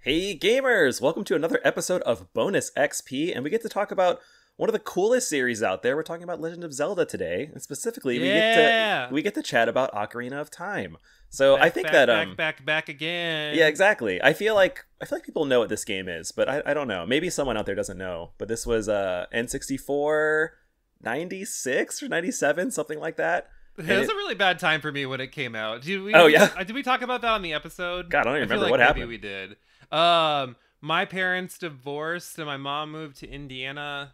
Hey gamers! Welcome to another episode of Bonus XP, and we get to talk about one of the coolest series out there. We're talking about Legend of Zelda today, and specifically we get to chat about Ocarina of Time. So I think back again. yeah, exactly. I feel like people know what this game is, but I don't know. Maybe someone out there doesn't know. But this was N64 96 or 97, something like that. It was a really bad time for me when it came out. Did we talk about that on the episode? God, I don't even remember like what happened. Maybe we did. My parents divorced and my mom moved to Indiana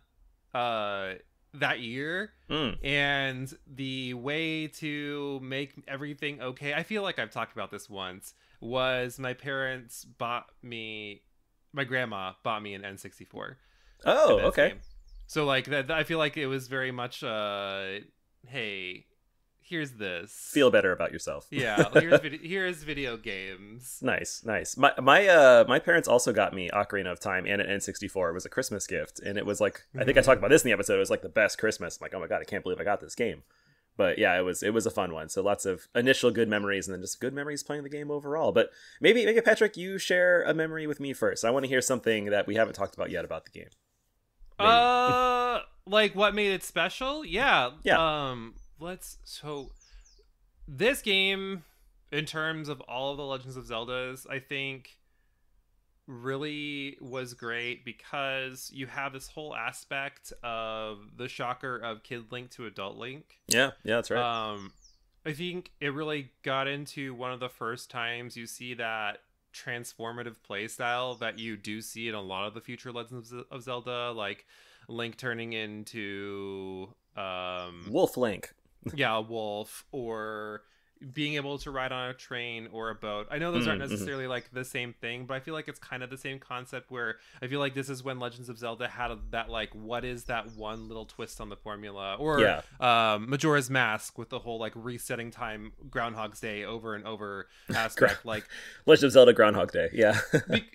that year. And the way to make everything okay, I feel like I've talked about this once, was my grandma bought me an N64. Oh, okay. Game. So like that, I feel like it was very much hey, here's this. Feel better about yourself. Yeah, here's video games. Nice. My parents also got me Ocarina of Time and an N64. It was a Christmas gift, and it was like, I think I talked about this in the episode. It was like the best Christmas. I'm like, oh my god, I can't believe I got this game. But yeah, it was a fun one. So lots of initial good memories, and then just good memories playing the game overall. But maybe Patrick, you share a memory with me first. I want to hear something that we haven't talked about yet about the game. Maybe. Like what made it special? Yeah. So this game, in terms of all of the Legends of Zeldas, I think really was great because you have this whole aspect of the shocker of Kid Link to Adult Link. Yeah, that's right. I think it really got into one of the first times you see that transformative playstyle that you do see in a lot of the future Legends of Zelda, like Link turning into Wolf Link. Yeah, a wolf, or being able to ride on a train or a boat. I know those aren't necessarily like the same thing, but I feel like it's kind of the same concept, where I feel like this is when Legends of Zelda had that like, what is that one little twist on the formula, or Majora's Mask with the whole like resetting time, Groundhog's Day over and over aspect. Like Legend of Zelda Groundhog Day. Yeah.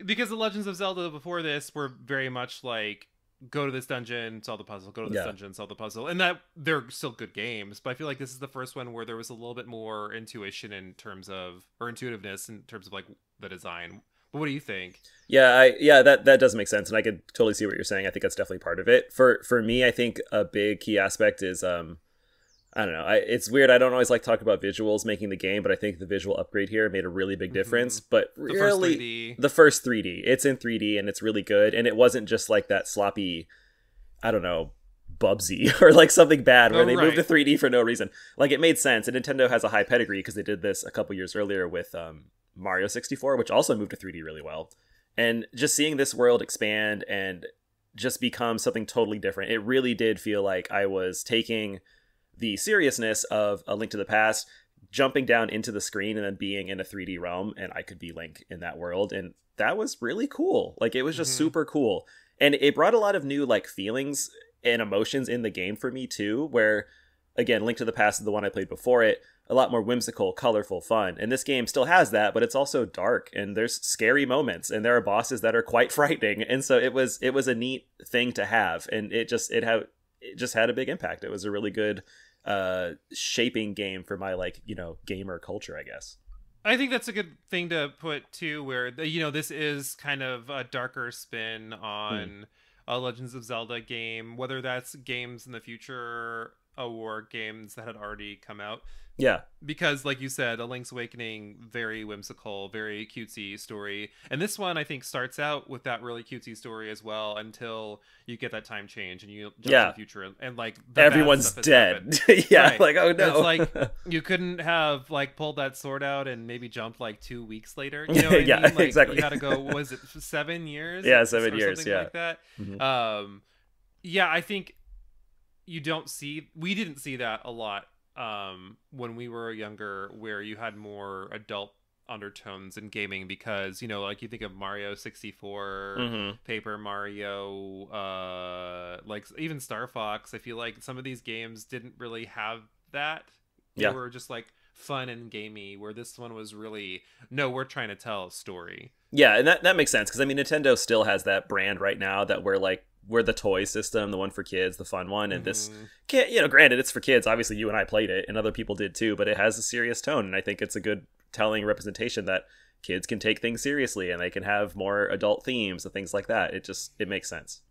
Because the Legends of Zelda before this were very much like, go to this dungeon, solve the puzzle, go to this dungeon, solve the puzzle. And that they're still good games, but I feel like this is the first one where there was a little bit more intuition in terms of, or intuitiveness in terms of like the design. But what do you think? Yeah, that does make sense, and I could totally see what you're saying. I think that's definitely part of it. For me, I think a big key aspect is I don't know. It's weird. I don't always like talking about visuals making the game, but I think the visual upgrade here made a really big difference. But really, the first 3D, it's in 3D and it's really good. And it wasn't just like that sloppy, I don't know, Bubsy or like something bad where they moved to 3D for no reason. Like it made sense. And Nintendo has a high pedigree because they did this a couple years earlier with Mario 64, which also moved to 3D really well. And just seeing this world expand and just become something totally different, it really did feel like I was taking the seriousness of A Link to the Past, jumping down into the screen and then being in a 3D realm, and I could be Link in that world, and that was really cool. Like it was just super cool, and it brought a lot of new like feelings and emotions in the game for me too, where again, Link to the Past is the one I played before it, a lot more whimsical, colorful, fun, and this game still has that, but it's also dark and there's scary moments and there are bosses that are quite frightening, and so it was a neat thing to have, and it just had a big impact. It was a really good shaping game for my gamer culture, I guess. I think that's a good thing to put too, where this is kind of a darker spin on a Legends of Zelda game, whether that's games in the future or games that had already come out. Yeah, because like you said, A Link's Awakening, very whimsical, very cutesy story, and this one I think starts out with that really cutesy story as well until you get that time change and you jump to the future and like everyone's dead. Like oh no, it's like you couldn't have like pulled that sword out and maybe jumped like 2 weeks later. You know what I mean? Like, exactly. You gotta go. Was it 7 years? Yeah, 7 years. Something like that. I think we didn't see that a lot when we were younger, where you had more adult undertones in gaming, because like you think of Mario 64, Paper Mario, like even Star Fox. I feel like some of these games didn't really have that. They were just like fun and gamey, where this one was really, no, we're trying to tell a story. Yeah, and that makes sense, because I mean Nintendo still has that brand right now that we're the toy system, the one for kids, the fun one, and this can't, granted it's for kids, obviously you and I played it and other people did too, but it has a serious tone, and I think it's a good telling representation that kids can take things seriously and they can have more adult themes and things like that. It makes sense.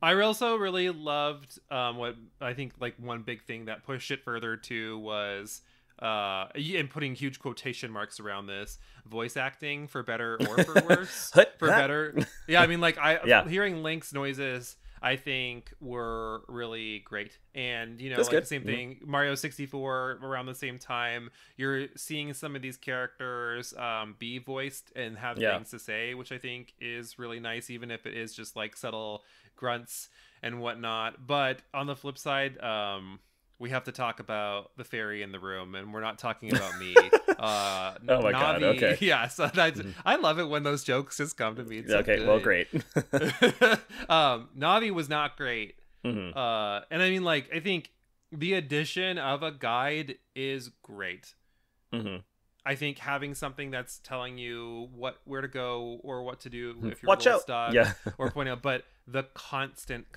I also really loved what I think like one big thing that pushed it further too was and putting huge quotation marks around this, voice acting, for better or for worse. For better, yeah, I mean, like hearing Link's noises I think were really great. And you know, That's like good. the same thing, Mario 64 around the same time, you're seeing some of these characters be voiced and have things to say, which I think is really nice, even if it is just like subtle grunts and whatnot. But on the flip side, we have to talk about the fairy in the room, and we're not talking about me. Oh my God, Navi, okay. Yeah, so that's, I love it when those jokes just come to me. It's so okay, good. well, great. Navi was not great. Mm-hmm. And I mean, like, I think the addition of a guide is great. Mm-hmm. I think having something that's telling you where to go or what to do if you're Watch a little out. stuck, or pointing out, but the constant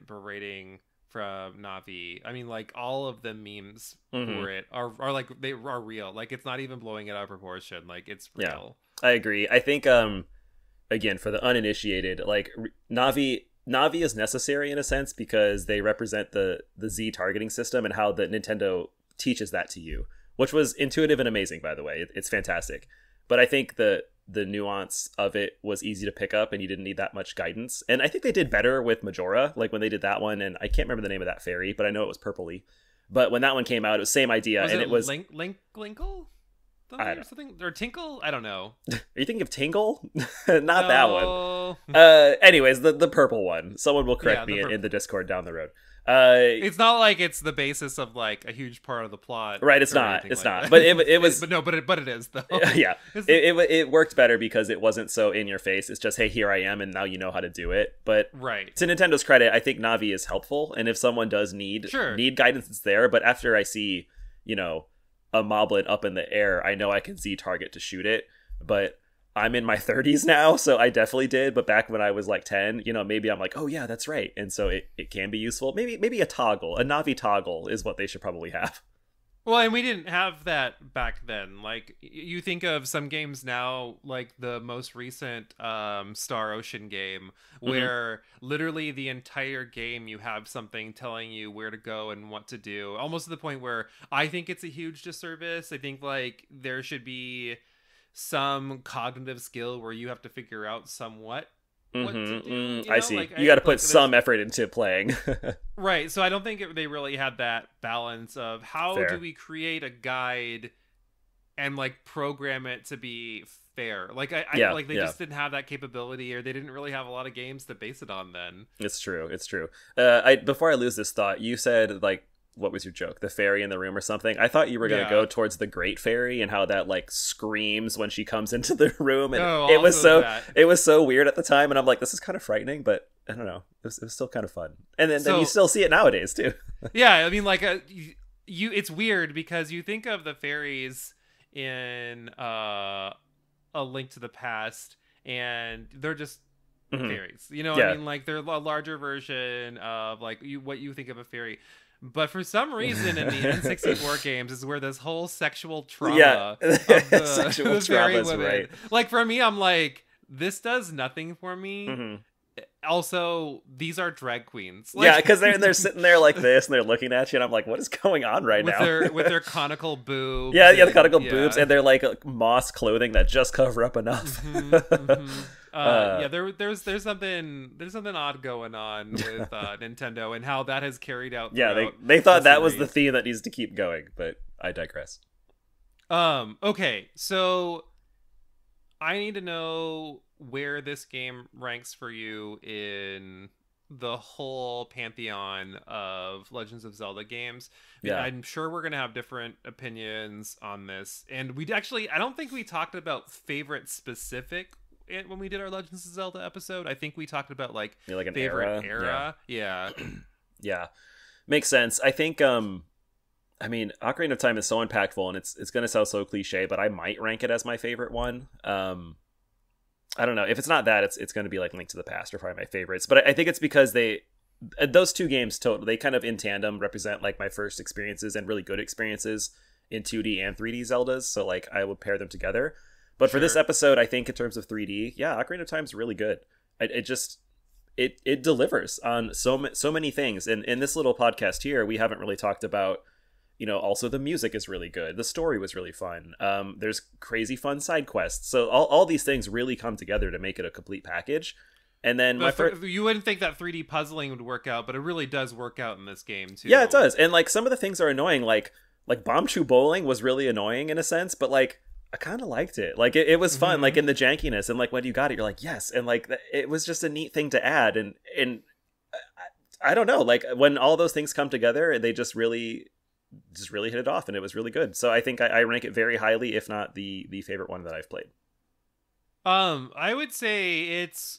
berating from Navi. I mean, like, all of the memes for it are like, they are real. Like, it's not even blowing it out of proportion. Like, it's real. Yeah, I agree. I think again, for the uninitiated, like Navi is necessary in a sense because they represent the Z targeting system and how the Nintendo teaches that to you, which was intuitive and amazing, by the way. It's fantastic. But I think the nuance of it was easy to pick up and you didn't need that much guidance. And I think they did better with Majora, like when they did that one, and I can't remember the name of that fairy, but I know it was purpley. But when that one came out, it was the same idea. Was and it it was Linkle? I don't or something, or Tinkle? I don't know. Are you thinking of Tingle? Not that one. No. Anyways, the purple one. Someone will correct me in the Discord down the road. It's not like it's the basis of like a huge part of the plot, right? It's not. It's like not. But it was. but it is though. Yeah, it worked better because it wasn't so in your face. It's just, hey, here I am, and now you know how to do it. But right, to Nintendo's credit, I think Navi is helpful, and if someone does need guidance, it's there. But after I see, you know, a moblin up in the air, I know I can Z target to shoot it. But I'm in my 30s now, so I definitely did. But back when I was like 10, you know, maybe I'm like, oh yeah, that's right. And so it can be useful. Maybe a toggle, a Navi toggle is what they should probably have. Well, and we didn't have that back then. Like, you think of some games now, like the most recent Star Ocean game, where literally the entire game you have something telling you where to go and what to do. Almost to the point where I think it's a huge disservice. I think like there should be some cognitive skill where you have to figure out somewhat what to do. You know? I see. Like, you got to put some effort into playing. Right. So I don't think they really had that balance of how Fair. do we create a guide and like program it to be fair. Like I like they just didn't have that capability, or they didn't really have a lot of games to base it on then. It's true. Before I lose this thought, you said like, what was your joke? The fairy in the room or something? I thought you were going to go towards the Great Fairy and how that like screams when she comes into the room. And it was so weird at the time. And I'm like, this is kind of frightening, but I don't know. It was still kind of fun. And then you still see it nowadays too. Yeah. I mean, like it's weird because you think of the fairies in A Link to the Past and they're just fairies, you know. I mean, like they're a larger version of like what you think of a fairy. But for some reason in the N64 games is where this whole sexual trauma of the, sexual the fairy trauma's women. right. Like for me, I'm like, this does nothing for me. Also, these are drag queens. Like, yeah, because they're sitting there like this and they're looking at you, and I'm like, what is going on right now? with their conical boobs. Yeah, the conical boobs, and they're like moss clothing that just cover up enough. There's something odd going on with Nintendo and how that has carried out. Yeah, they thought that was the theme that needs to keep going, but I digress. Okay, so I need to know where this game ranks for you in the whole pantheon of Legends of Zelda games. Yeah. I'm sure we're gonna have different opinions on this, and I don't think we talked about favorite specific when we did our Legends of Zelda episode. I think we talked about like an favorite era. Yeah. Yeah, makes sense. I think I mean, Ocarina of Time is so impactful, and it's gonna sound so cliche, but I might rank it as my favorite one. I don't know. If it's not that, it's going to be like Link to the Past or probably my favorites. But I think it's because those two games they kind of in tandem represent like my first experiences and really good experiences in 2D and 3D Zeldas. So like I would pair them together. But for this Sure. episode, I think in terms of 3D, yeah, Ocarina of Time's really good. It just it delivers on so many things. And in this little podcast here, we haven't really talked about, also the music is really good. The story was really fun. There's crazy fun side quests. So all these things really come together to make it a complete package. And then you wouldn't think that 3D puzzling would work out, but it really does work out in this game too. Yeah, it does. And like some of the things are annoying, like Bombchu bowling was really annoying in a sense, but like I kind of liked it. Like it was fun, like in the jankiness, and like when you got it, you're like yes, and like it was just a neat thing to add, and I don't know, like when all those things come together, they just really hit it off, and it was really good. So I think I rank it very highly, if not the favorite one that I've played. I would say it's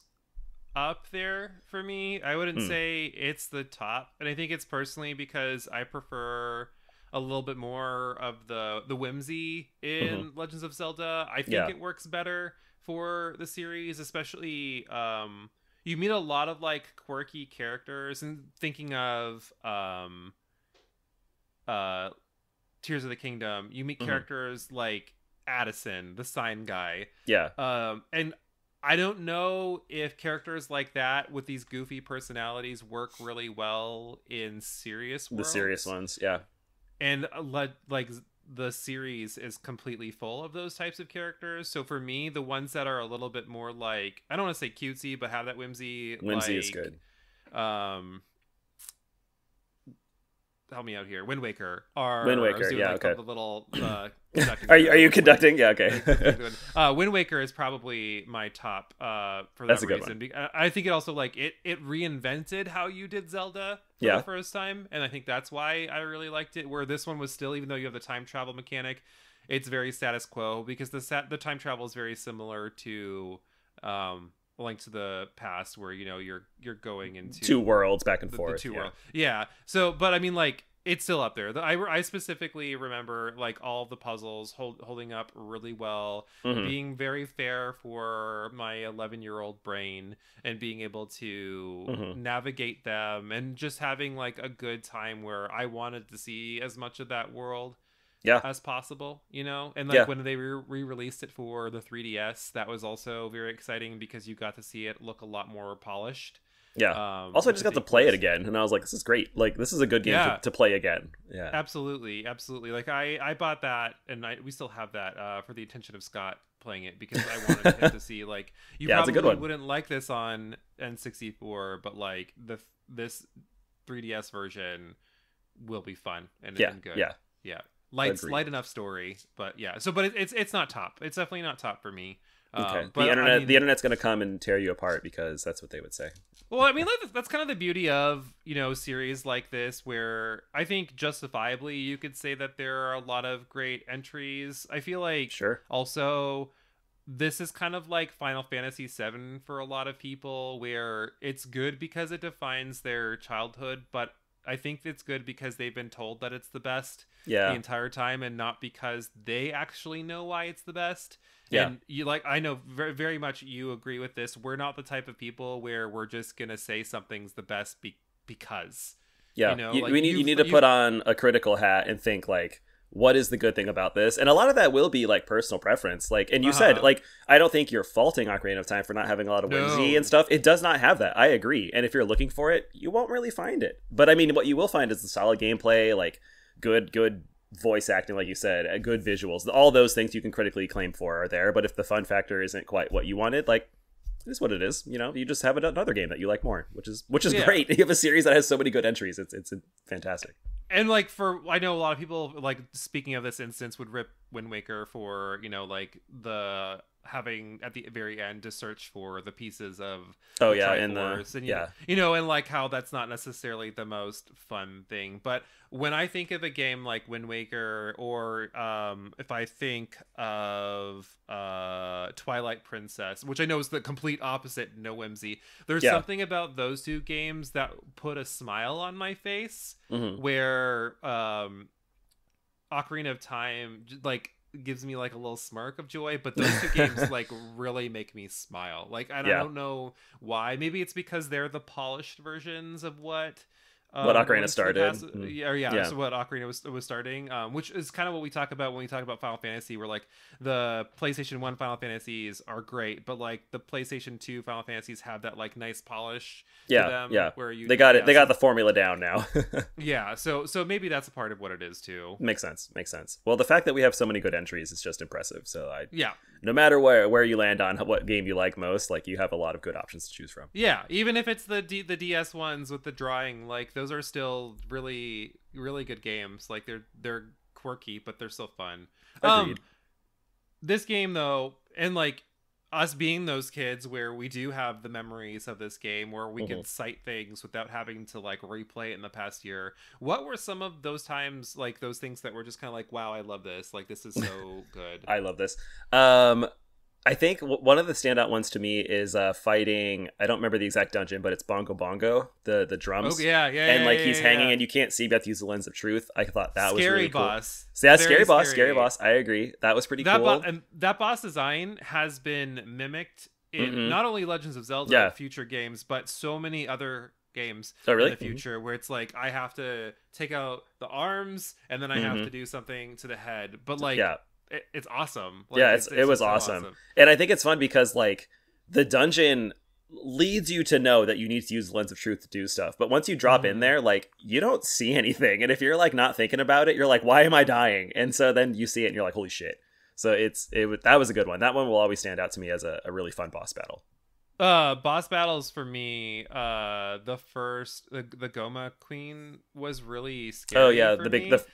up there for me. I wouldn't say it's the top, and I think it's personally because I prefer a little bit more of the whimsy in Legends of Zelda. I think it works better for the series, especially you meet a lot of like quirky characters, and thinking of Tears of the Kingdom, you meet characters like Addison, the sign guy. And I don't know if characters like that with these goofy personalities work really well in serious worlds. The serious ones, yeah. And like the series is completely full of those types of characters. So for me, the ones that are a little bit more like, I don't want to say cutesy, but have that whimsy. Whimsy is good. Help me out here. Wind Waker. Yeah, okay. The little are you conducting? Yeah, okay. Wind Waker is probably my top for that That's a reason. good one. I think it also like it reinvented how you did Zelda for the first time, and I think that's why I really liked it. Where this one was still, even though you have the time travel mechanic, it's very status quo, because the time travel is very similar to Link to the Past, where you're going into two worlds back and forth. The two world. Yeah. So, but I mean, like, it's still up there. I specifically remember like all the puzzles holding up really well, being very fair for my 11-year-old brain, and being able to navigate them, and just having like a good time where I wanted to see as much of that world as possible, and like when they re-released it for the 3DS, that was also very exciting because you got to see it look a lot more polished. Also, I just got to play it again, and I was like, this is great. Like, this is a good game to play again. Absolutely like I bought that, and we still have that for the attention of Scott playing it, because I wanted him to see like, you probably wouldn't like this on N64, but like this 3DS version will be fun and good. Light enough story, but it's not top. It's definitely not top for me. Okay. The internet's going to come and tear you apart, because that's what they would say. Well, I mean, that's kind of the beauty of, series like this, where I think justifiably you could say that there are a lot of great entries. I feel like also this is kind of like Final Fantasy VII for a lot of people, where it's good because it defines their childhood, but I think it's good because they've been told that it's the best the entire time, and not because they actually know why it's the best. And I know very, very much you agree with this. We're not the type of people where we're just gonna say something's the best because. You need to put on a critical hat and think like, what is the good thing about this? And a lot of that will be like personal preference. Like, and you said, like, I don't think you're faulting Ocarina of Time for not having a lot of whimsy and stuff. It does not have that. I agree. And if you're looking for it, you won't really find it. But I mean, what you will find is the solid gameplay, like good voice acting, like you said, good visuals. All those things you can critically claim for are there. But if the fun factor isn't quite what you wanted, like, it is what it is. You just have another game that you like more, which is great. You have a series that has so many good entries. It's fantastic. And like, I know a lot of people, like, speaking of this instance, would rip Wind Waker for like the having at the very end to search for the pieces of and and like how that's not necessarily the most fun thing. But when I think of a game like Wind Waker, or if I think of Twilight Princess, which I know is the complete opposite, no whimsy, there's something about those two games that put a smile on my face, where Ocarina of Time like gives me like a little smirk of joy, but those two games like really make me smile. Like, and I don't know why. Maybe it's because they're the polished versions of what what Ocarina Link to the started. Past, Yeah. so what Ocarina was starting, which is kind of what we talk about when we talk about Final Fantasy, where like the PlayStation 1 Final Fantasies are great, but like the PlayStation 2 Final Fantasies have that like nice polish to Yeah, them, yeah. where you They got it. They got so, the formula down now. yeah, so maybe that's a part of what it is too. Makes sense. Makes sense. Well, the fact that we have so many good entries is just impressive. So Yeah. no matter where you land on what game you like most, like you have a lot of good options to choose from. Yeah, even if it's the DS ones with the drawing, like those are still really good games. Like they're quirky, but they're still fun. Agreed. This game though, and like us being those kids where we do have the memories of this game where we can cite things without having to like replay it in the past year. What were some of those times, like those things that were just kind of like, wow, I love this. Like this is so good. I love this. I think one of the standout ones to me is fighting. I don't remember the exact dungeon, but it's Bongo Bongo, the drums. Oh yeah, and like he's hanging, yeah. and you can't see. You have to use the lens of truth. I thought that was Scary really cool. boss. So yeah, Very scary boss. I agree. That was pretty cool. And that boss design has been mimicked in not only Legends of Zelda, future games, but so many other games in the future where it's like I have to take out the arms and then I have to do something to the head, but like it's awesome. Like, yeah, it was so awesome. And I think it's fun because like the dungeon leads you to know that you need to use the lens of truth to do stuff, but once you drop in there, like you don't see anything, and if you're like not thinking about it, you're like, why am I dying? And so then you see it and you're like, holy shit. So that was a good one. That one will always stand out to me as a really fun boss battle. Boss battles for me, the Goma Queen was really scary. Oh yeah,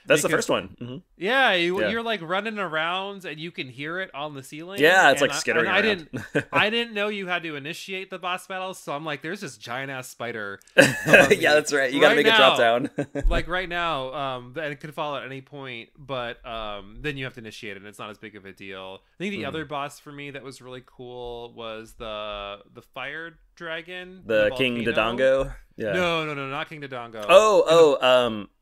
that's the first one. Yeah, you're like running around and you can hear it on the ceiling. Yeah, it's like skittering around. I didn't know you had to initiate the boss battles, so I'm like, there's this giant ass spider. Yeah, that's right. You gotta make it drop down. Like right now, and it could fall at any point, but then you have to initiate it, and it's not as big of a deal. I think the other boss for me that was really cool was the fire dragon, the King Dodongo. Yeah. No, not King Dodongo.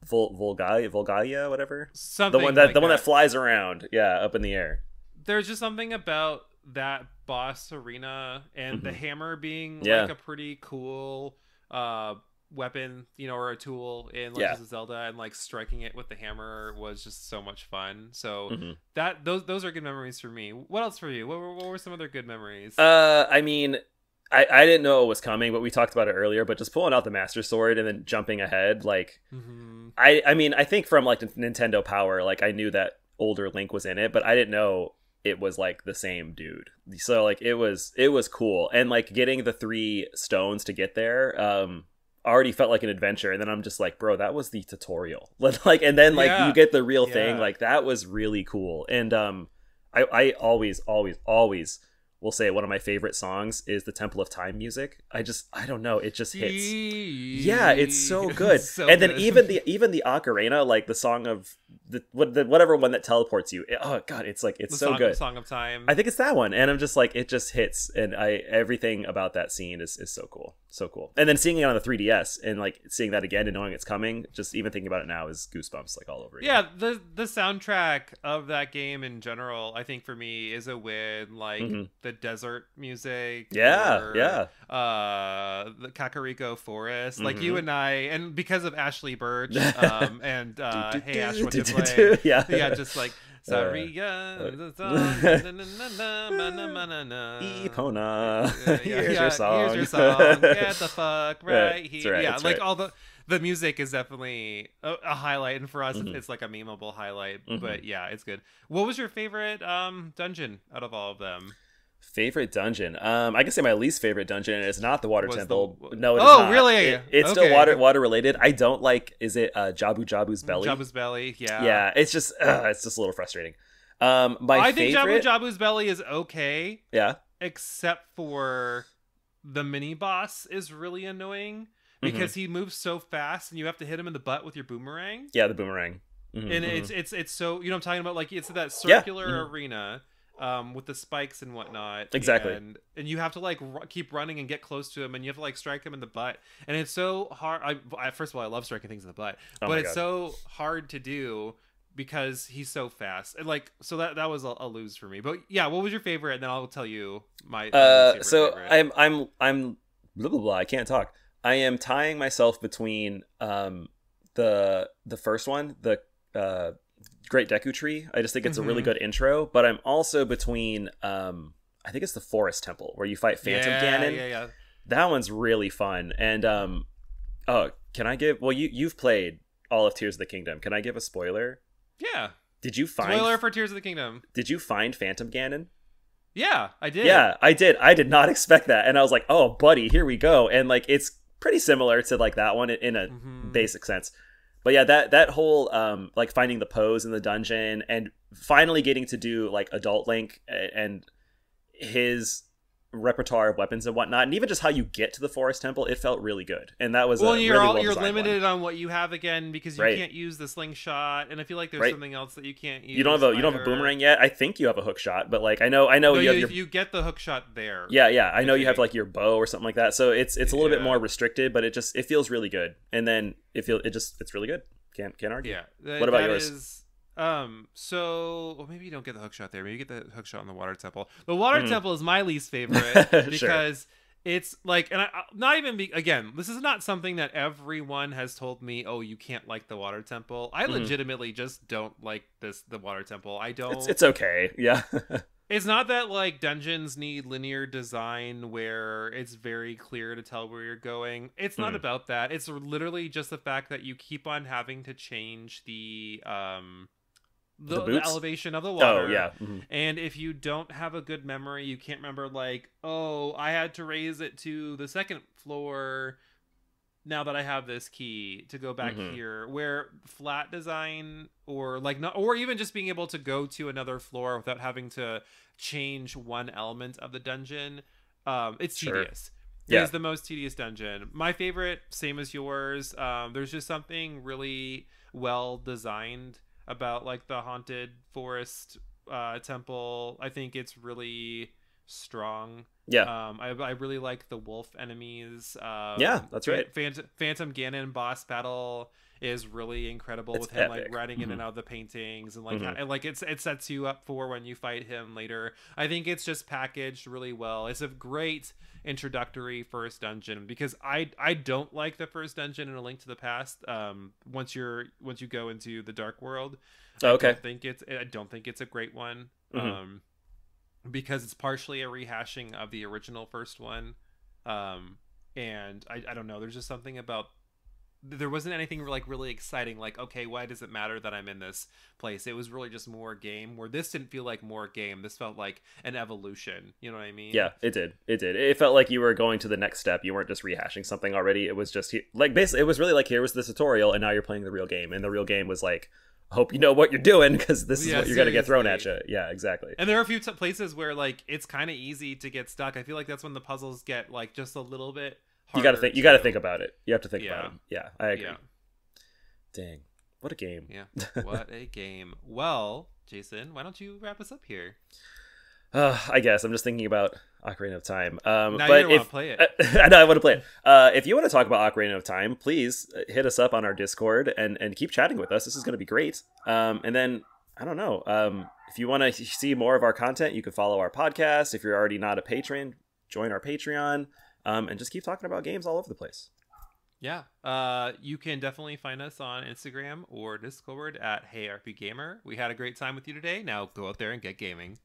Volgalia, whatever. Something the one that flies around, up in the air. There's just something about that boss arena and the hammer being like a pretty cool weapon, or a tool in Legends of Zelda, and like striking it with the hammer was just so much fun. So those are good memories for me. What else for you? What were some other good memories? I mean, I didn't know it was coming, but we talked about it earlier. But just pulling out the Master Sword and then jumping ahead, like, I mean, I think from like Nintendo Power, like I knew that older Link was in it, but I didn't know it was like the same dude. So like it was cool, and like getting the 3 stones to get there, already felt like an adventure. And then I'm just like, bro, that was the tutorial. Like, and then like you get the real thing. Like that was really cool. And I always will say one of my favorite songs is the Temple of Time music. I don't know, it just hits. Yeah, it's so good. And then even the ocarina, like the song of whatever one that teleports you. Oh god, it's like it's so good. Song of Time. I think it's that one, and I'm just like, it just hits, and everything about that scene is so cool, so cool. And then seeing it on the 3DS and like seeing that again and knowing it's coming, just even thinking about it now is goosebumps like all over again. Yeah, the soundtrack of that game in general, I think for me is a win. Like the desert music, the Kakariko Forest, like you and I, and because of Ashley Birch, and Hey Ash, what to play, just like Saria, Epona, here's your song, get the fuck right here. Right, like all the music is definitely a highlight, and for us it's like a memeable highlight. But yeah, it's good. What was your favorite dungeon out of all of them? Favorite dungeon? I can say my least favorite dungeon, and it's not the water temple. No, it is not. not. Really? It's still water related. I don't like. Is it Jabu's belly? Jabu's belly. Yeah. Yeah. It's just a little frustrating. I think Jabu's belly is okay. Yeah. Except for the mini boss is really annoying because he moves so fast, and you have to hit him in the butt with your boomerang. Yeah, the boomerang. And it's so, you know what I'm talking about, like it's that circular arena. With the spikes and whatnot, exactly, and you have to like keep running and get close to him, and you have to like strike him in the butt, and it's so hard. I first of all, I love striking things in the butt, but it's so hard to do because he's so fast, and like so that was a lose for me. But yeah, what was your favorite? And then I'll tell you my. So favorite. I'm blah blah blah. I can't talk. I am tying myself between the first one, the Great Deku Tree. I just think it's a really good intro, but I'm also between I think it's the Forest Temple where you fight Phantom Ganon. Yeah. That one's really fun. And oh, can I give? Well, you've played all of Tears of the Kingdom. Can I give a spoiler? Yeah. Did you find spoiler for Tears of the Kingdom? Did you find Phantom Ganon? Yeah, I did. Yeah, I did. I did not expect that, and I was like, "Oh, buddy, here we go." And like, it's pretty similar to like that one in a basic sense. But yeah, that whole like finding the pose in the dungeon and finally getting to do like adult Link and his repertoire of weapons and whatnot, and even just how you get to the Forest Temple, it felt really good. And that was you're limited on what you have again because you can't use the slingshot, and I feel like there's something else that you can't use. You don't have a boomerang yet. I think you have a hook shot, but like I know you get the hook shot there. Yeah, I know you have like your bow or something like that. So it's a little bit more restricted, but it feels really good. And then it's really good. Can't argue. Yeah. What about yours? So maybe you don't get the hook shot there. Maybe you get the hook shot in the water temple. The water temple is my least favorite because it's like, and again, this is not something that everyone has told me. Oh, you can't like the water temple. I legitimately just don't like the water temple. I don't. It's okay. Yeah. It's not that like dungeons need linear design where it's very clear to tell where you're going. It's not about that. It's literally just the fact that you keep on having to change the elevation of the water. Oh, yeah. And if you don't have a good memory, you can't remember like, oh, I had to raise it to the second floor now that I have this key to go back here. Where flat design or like not, or even just being able to go to another floor without having to change one element of the dungeon, it's tedious. Yeah. It's the most tedious dungeon. My favorite, same as yours. There's just something really well designed about like the haunted forest temple. I think it's really strong. Yeah. I really like the wolf enemies. Yeah, that's right. Phantom Ganon boss battle is really incredible with him epic. Like riding in and out of the paintings and like and like it sets you up for when you fight him later. I think it's just packaged really well. It's a great introductory first dungeon because I don't like the first dungeon in A Link to the Past. Once you go into the Dark World, I don't think it's a great one. Because it's partially a rehashing of the original first one, and I don't know. There's just something about there wasn't anything like really exciting. Like, okay, why does it matter that I'm in this place? It was really just more game. Where this didn't feel like more game. This felt like an evolution. You know what I mean? Yeah, it did. It felt like you were going to the next step. You weren't just rehashing something already. It was just like basically, it was really like here was the tutorial, and now you're playing the real game, and the real game was like, hope you know what you're doing because this is what you're going to get thrown at you. Yeah, exactly. And there are a few places where like it's kind of easy to get stuck. I feel like that's when the puzzles get like just a little bit harder. You got to think about it. You have to think about it. Yeah, I agree. Yeah. Dang, what a game. Yeah, what a game. Well, Jason, why don't you wrap us up here? I guess I'm just thinking about Ocarina of Time. Now but you want to play it. I know I want to play it. If you want to talk about Ocarina of Time, please hit us up on our Discord and keep chatting with us. This is going to be great. And then I don't know. If you want to see more of our content, you can follow our podcast. If you're already not a patron, join our Patreon. And just keep talking about games all over the place. Yeah. You can definitely find us on Instagram or Discord at RPGaymer. We had a great time with you today. Now go out there and get gaming.